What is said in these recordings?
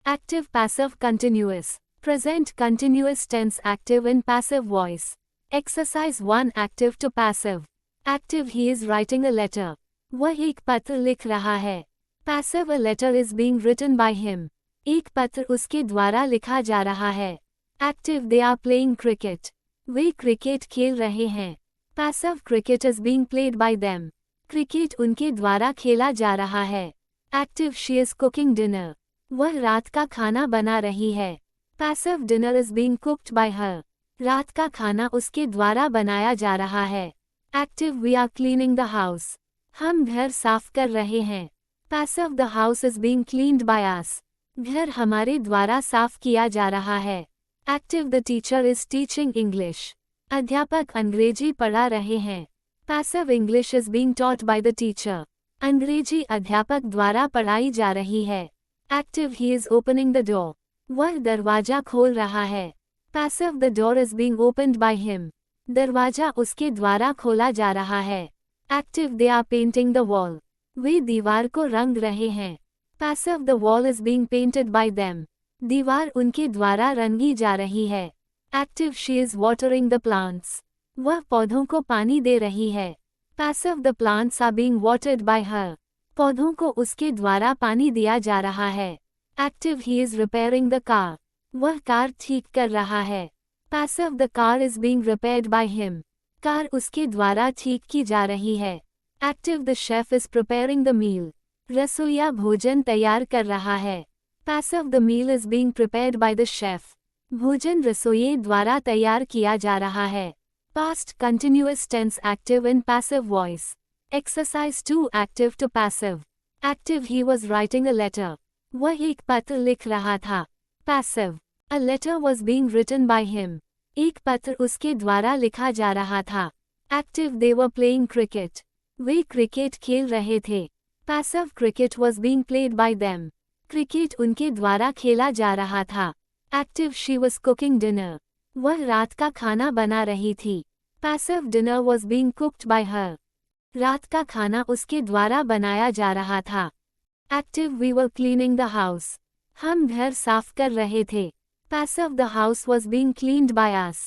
Active passive continuous. Present continuous tense active in passive voice. Exercise 1 active to passive. Active he is writing a letter. वह एक पत्र लिख रहा है. Passive a letter is being written by him. एक पत्र उसके द्वारा लिखा जा रहा है. Active they are playing cricket. Way cricket खेल रहे हैं. Passive cricket is being played by them. Cricket उनके द्वारा खेला जा रहा है. Active she is cooking dinner. वह रात का खाना बना रही है. Passive dinner is being cooked by her. रात का खाना उसके द्वारा बनाया जा रहा है. Active we are cleaning the house. हम घर साफ कर रहे हैं. Passive the house is being cleaned by us. घर हमारे द्वारा साफ किया जा रहा है. Active the teacher is teaching English. अध्यापक अंग्रेजी पढ़ा रहे हैं. Passive English is being taught by the teacher. अंग्रेजी अध्यापक द्वारा पढ़ाई जा रही है. Active he is opening the door. वह दरवाजा खोल रहा है. Passive the door is being opened by him. दरवाजा उसके द्वारा खोला जा रहा है. Active they are painting the wall. वे दीवार को रंग रहे हैं. Passive the wall is being painted by them. दीवार उनके द्वारा रंगी जा रही है. Active she is watering the plants. वह पौधों को पानी दे रही है. Passive the plants are being watered by her. पौधों को उसके द्वारा पानी दिया जा रहा है. Active he is repairing the car. वह कार ठीक कर रहा है. Passive the car is being repaired by him. Car उसके द्वारा ठीक की जा रही है. Active the chef is preparing the meal. रसोइया भोजन तैयार कर रहा है. Passive the meal is being prepared by the chef. भोजन रसोइये द्वारा तैयार किया जा रहा है. Past continuous tense active in passive voice. Exercise 2 active to passive. Active he was writing a letter. वह एक पत्र लिख रहा था. Passive. A letter was being written by him. एक पत्र उसके द्वारा लिखा जा रहा था. Active they were playing cricket. Way cricket खेल रहे थे. Passive cricket was being played by them. Cricket उनके द्वारा खेला जा रहा था. Active she was cooking dinner. वह रात का खाना बना रही थी. Passive dinner was being cooked by her. रात का खाना उसके द्वारा बनाया जा रहा था. Active we were cleaning the house. हम घर साफ कर रहे थे. Passive the house was being cleaned by us.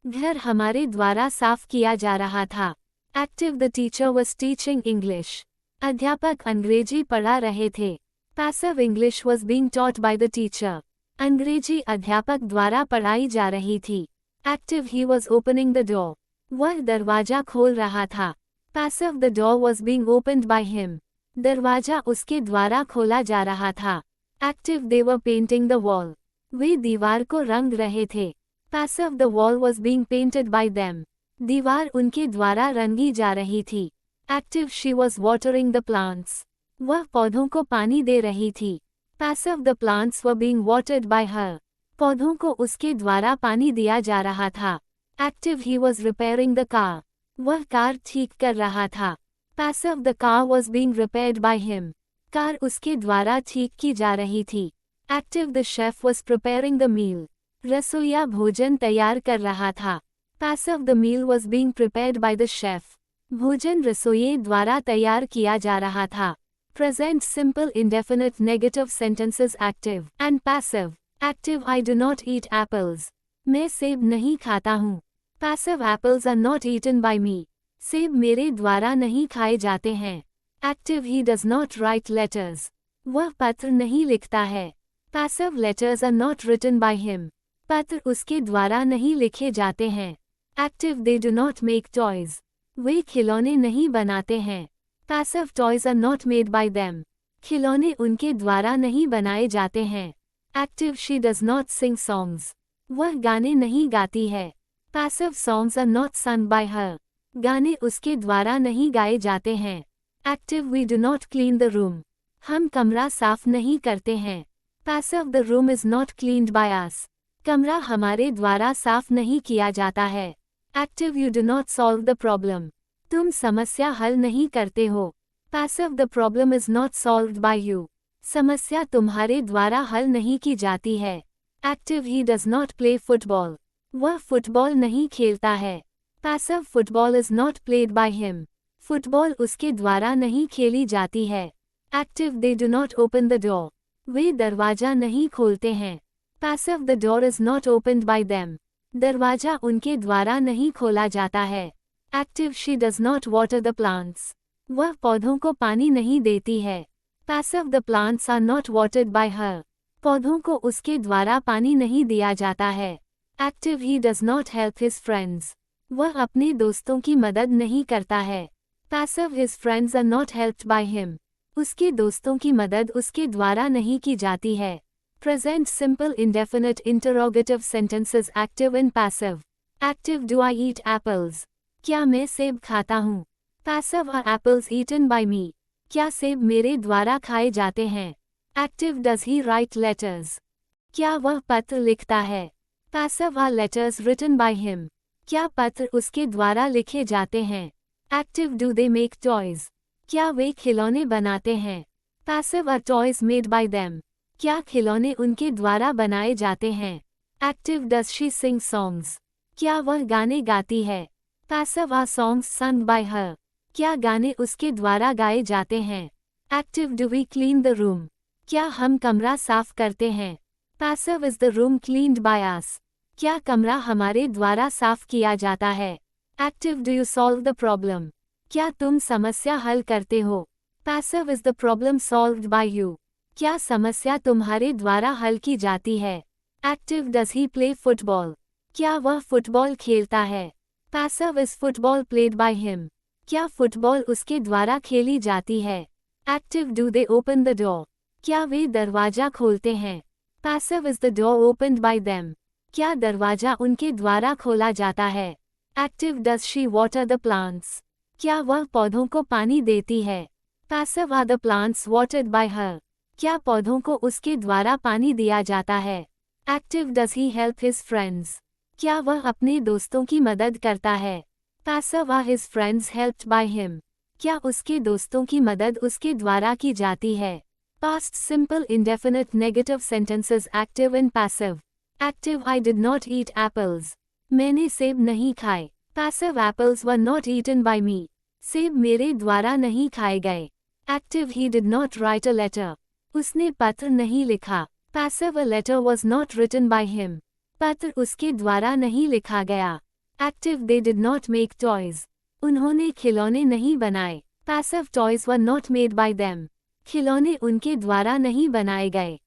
घर हमारे द्वारा साफ किया जा रहा था. Active the teacher was teaching English. अध्यापक अंग्रेजी पढ़ा रहे थे. Passive English was being taught by the teacher. अंग्रेजी अध्यापक द्वारा पढ़ाई जा रही थी. Active he was opening the door. वह दरवाजा खोल रहा था. Passive the door was being opened by him. दरवाजा उसके द्वारा खोला जा रहा था. Active they were painting the wall. वे दीवार को रंग रहे थे. Passive the wall was being painted by them. दीवार उनके द्वारा रंगी जा रही थी. Active she was watering the plants. वह पौधों को पानी दे रही थी. Passive the plants were being watered by her. पौधों को उसके द्वारा पानी दिया जा रहा था. Active he was repairing the car. वह कार ठीक कर रहा था. Passive the car was being repaired by him. Car उसके द्वारा ठीक की जा रही थी. Active the chef was preparing the meal. रसोइया भोजन तैयार कर रहा था. Passive the meal was being prepared by the chef. भोजन रसोइये द्वारा तैयार किया जा रहा था. Present simple indefinite negative sentences active and passive. Active I do not eat apples. मैं सेब नहीं खाता हूँ. Passive apples are not eaten by me. सेब मेरे द्वारा नहीं खाए जाते हैं. Active he does not write letters. वह पत्र नहीं लिखता है. Passive letters are not written by him. पत्र उसके द्वारा नहीं लिखे जाते हैं. Active they do not make toys. वे खिलौने नहीं बनाते हैं. Passive toys are not made by them. खिलौने उनके द्वारा नहीं बनाए जाते हैं. Active she does not sing songs. वह गाने नहीं गाती है. Passive songs are not sung by her. गाने उसके द्वारा नहीं गाए जाते हैं. Active we do not clean the room. हम कमरा साफ नहीं करते हैं. Passive the room is not cleaned by us. कमरा हमारे द्वारा साफ नहीं किया जाता है. Active you do not solve the problem. तुम समस्या हल नहीं करते हो. Passive the problem is not solved by you. समस्या तुम्हारे द्वारा हल नहीं की जाती है. Active he does not play football. वह फुटबॉल नहीं खेलता है. Passive football is not played by him. Football उसके द्वारा नहीं खेली जाती है. Active they do not open the door. वे दरवाजा नहीं खोलते हैं। Passive the door is not opened by them. दरवाजा उनके द्वारा नहीं खोला जाता है। Active she does not water the plants. वह पौधों को पानी नहीं देती है। Passive the plants are not watered by her. पौधों को उसके द्वारा पानी नहीं दिया जाता है। Active he does not help his friends. वह अपने दोस्तों की मदद नहीं करता है। Passive his friends are not helped by him. उसके दोस्तों की मदद उसके द्वारा नहीं की जाती है। Present simple indefinite interrogative sentences active and passive. Active do I eat apples. क्या मैं सेब खाता हूँ। Passive are apples eaten by me. क्या सेब मेरे द्वारा खाए जाते हैं। Active does he write letters. क्या वह पत्र लिखता है। Passive are letters written by him. क्या पत्र उसके द्वारा लिखे जाते हैं। Active do they make toys. क्या वे खिलौने बनाते हैं। Passive are toys made by them. क्या खिलौने उनके द्वारा बनाए जाते हैं। Active does she sing songs. क्या वह गाने गाती है। Passive are songs sung by her. क्या गाने उसके द्वारा गाए जाते हैं। Active do we clean the room. क्या हम कमरा साफ करते हैं। Passive is the room cleaned by us. क्या कमरा हमारे द्वारा साफ किया जाता है। Active do you solve the problem. क्या तुम समस्या हल करते हो। Passive is the problem solved by you. क्या समस्या तुम्हारे द्वारा हल की जाती है। Active does he play football. क्या वह फुटबॉल खेलता है। Passive is football played by him. क्या फुटबॉल उसके द्वारा खेली जाती है। Active do they open the door. क्या वे दरवाजा खोलते हैं। Passive is the door opened by them. क्या दरवाजा उनके द्वारा खोला जाता है। Active does she water the plants. क्या वह पौधों को पानी देती है। Passive are the plants watered by her. क्या पौधों को उसके द्वारा पानी दिया जाता है। Active does he help his friends. क्या वह अपने दोस्तों की मदद करता है। Passive are his friends helped by him. क्या उसके दोस्तों की मदद उसके द्वारा की जाती है। Past simple indefinite negative sentences active and passive. Active I did not eat apples. मैंने सेब नहीं खाए। Passive apples were not eaten by me. सेब मेरे द्वारा नहीं खाए गए। Active he did not write a letter. उसने पत्र नहीं लिखा। Passive a letter was not written by him. पत्र उसके द्वारा नहीं लिखा गया। Active they did not make toys. उन्होंने खिलौने नहीं बनाए। Passive toys were not made by them. खिलौने उनके द्वारा नहीं बनाए गए।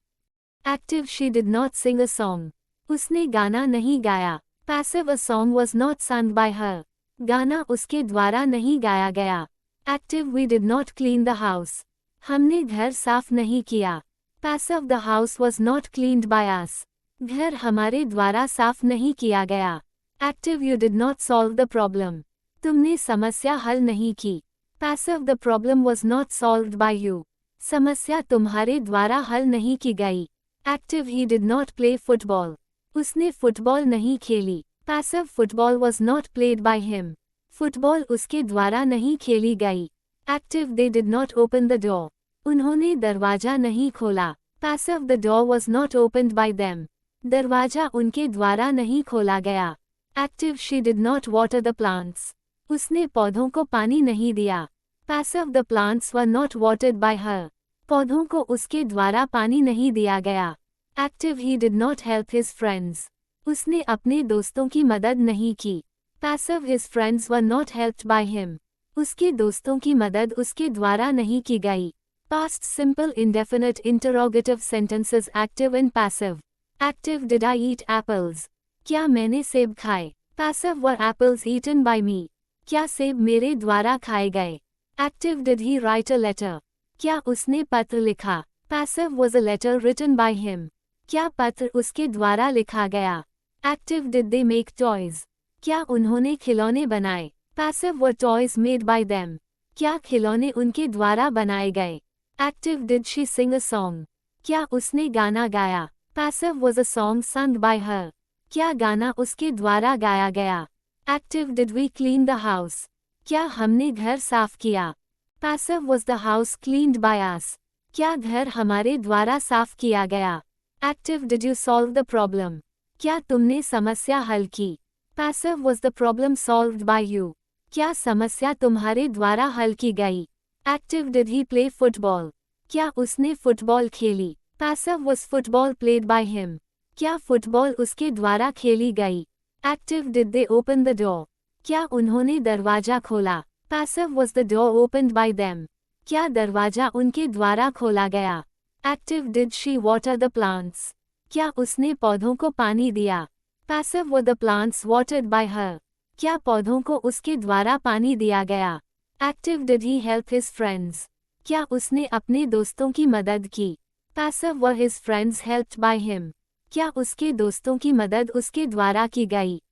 Active she did not sing a song. उसने गाना नहीं गाया। Passive a song was not sung by her. गाना उसके द्वारा नहीं गाया गया। Active we did not clean the house. हमने घर साफ नहीं किया। Passive the house was not cleaned by us. घर हमारे द्वारा साफ नहीं किया गया। Active you did not solve the problem. तुमने समस्या हल नहीं की। Passive the problem was not solved by you. समस्या तुम्हारे द्वारा हल नहीं की गई। Active he did not play football. उसने फुटबॉल नहीं खेली। Passive football was not played by him. Football उसके द्वारा नहीं खेली गई। Active they did not open the door. उन्होंने दरवाजा नहीं खोला। Passive the door was not opened by them. दरवाजा उनके द्वारा नहीं खोला गया। Active she did not water the plants. उसने पौधों को पानी नहीं दिया। Passive the plants were not watered by her. पौधों को उसके द्वारा पानी नहीं दिया गया। Active he did not help his friends. उसने अपने दोस्तों की मदद नहीं की। Passive his friends were not helped by him. उसके दोस्तों की मदद उसके द्वारा नहीं की गई। Past simple indefinite interrogative sentences active and passive. Active did I eat apples. क्या मैंने सेब खाए। Passive were apples eaten by me. क्या सेब मेरे द्वारा खाए गए। Active did he write a letter. क्या उसने पत्र लिखा। Passive was a letter written by him. क्या पत्र उसके द्वारा लिखा गया। Active did they make toys. क्या उन्होंने खिलौने बनाए। Passive were toys made by them. क्या खिलौने उनके द्वारा बनाए गए। Active did she sing a song. क्या उसने गाना गाया। Passive was a song sung by her. क्या गाना उसके द्वारा गाया गया। Active did we clean the house. क्या हमने घर साफ किया। Passive was the house cleaned by us. क्या घर हमारे द्वारा साफ किया गया। Active did you solve the problem. क्या तुमने समस्या हल की। Passive was the problem solved by you. क्या समस्या तुम्हारे द्वारा हल की गई। Active did he play football. क्या उसने फुटबॉल खेली। Passive was football played by him. क्या फुटबॉल उसके द्वारा खेली गई? Active did they open the door? क्या उन्होंने दरवाजा खोला? Passive was the door opened by them. क्या दरवाजा उनके द्वारा खोला गया? Active did she water the plants? क्या उसने पौधों को पानी दिया? Passive were the plants watered by her. क्या पौधों को उसके द्वारा पानी दिया गया? Active did he help his friends? क्या उसने अपने दोस्तों की मदद की? Passive were his friends helped by him. क्या उसके दोस्तों की मदद उसके द्वारा की गई?